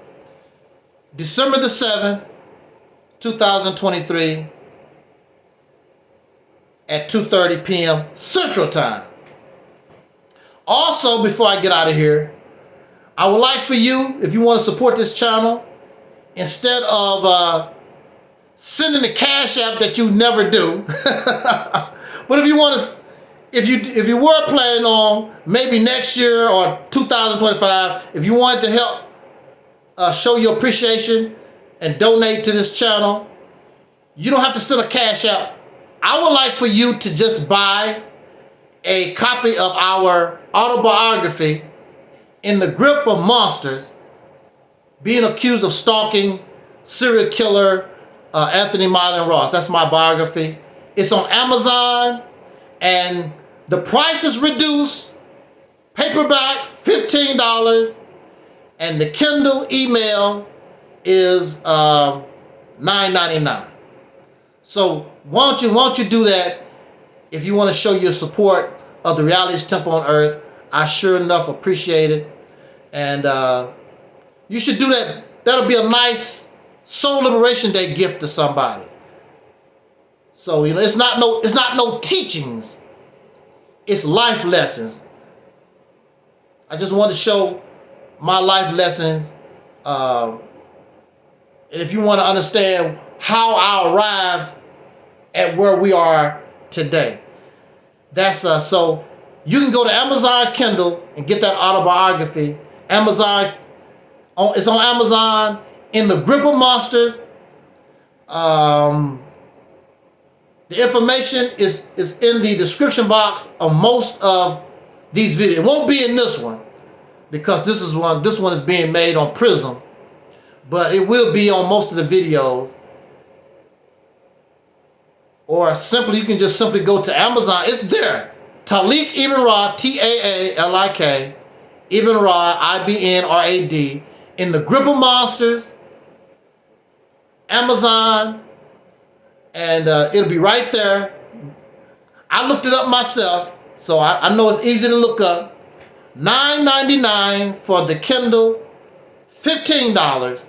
December the 7th, 2023 at 2:30 p.m. Central Time. Also, before I get out of here, I would like for you, if you want to support this channel, instead of sending the cash app that you never do, but if you want to, if you were planning on maybe next year or 2025, if you wanted to help show your appreciation and donate to this channel, you don't have to send a cash app. I would like for you to just buy a copy of our autobiography, In the Grip of Monsters, Being Accused of Stalking Serial Killer Anthony Marlon Ross. That's my biography. It's on Amazon, and the price is reduced. Paperback, $15, and the Kindle email is $9.99. So why don't you do that if you want to show your support of the Realities Temple on Earth. I sure enough appreciate it, and you should do that. That'll be a nice Soul Liberation Day gift to somebody. So it's not no teachings. It's life lessons. I just want to show my life lessons, and if you want to understand how I arrived at where we are today, that's so you can go to Amazon Kindle and get that autobiography. It's on Amazon. In the Grip of Monsters. The information is in the description box of most of these videos. It won't be in this one because this one is being made on Prism, but it will be on most of the videos. Or you can just simply go to Amazon. It's there. Talik Ibn Rad, Taalik, Ibn Rad, IBNRAD, In the Grip of Monsters, Amazon, and it'll be right there. I looked it up myself, so I know it's easy to look up. $9.99 for the Kindle, $15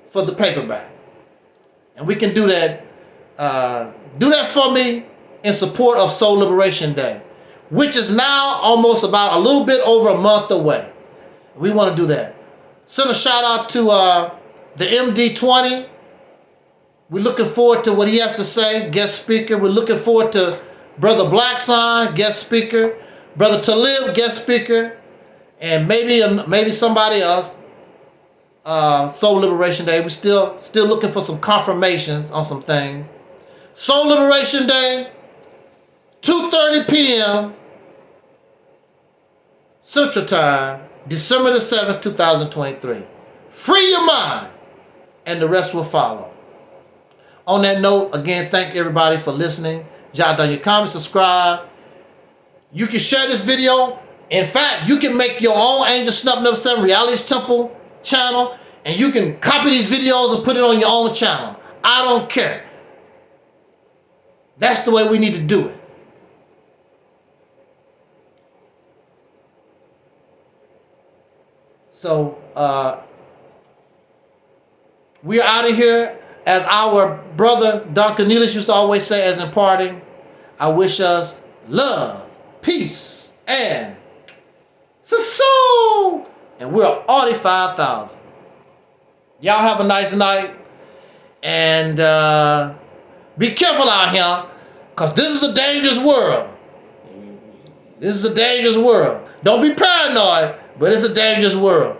for the paperback. And we can do that. Do that for me in support of Soul Liberation Day, which is now almost about a little bit over a month away. We want to do that. Send a shout out to the MD20. We're looking forward to what he has to say, guest speaker. We're looking forward to Brother Blackson, guest speaker. Brother Talib, guest speaker. And maybe somebody else. Soul Liberation Day. We're still looking for some confirmations on some things. Soul Liberation Day, 2:30 p.m. Central Time, December the 7th, 2023. Free your mind, and the rest will follow. On that note, again, thank everybody for listening. Jot down your comments, subscribe. You can share this video. In fact, you can make your own Angel Snuff Number 7 Realities Temple channel, and you can copy these videos and put it on your own channel. I don't care. That's the way we need to do it. So, we're out of here. As our brother, Dr. Neelish, used to always say, as in parting, I wish us love, peace, and so. And we're already 5,000. Y'all have a nice night. And be careful out here, because this is a dangerous world. This is a dangerous world. Don't be paranoid, but it's a dangerous world.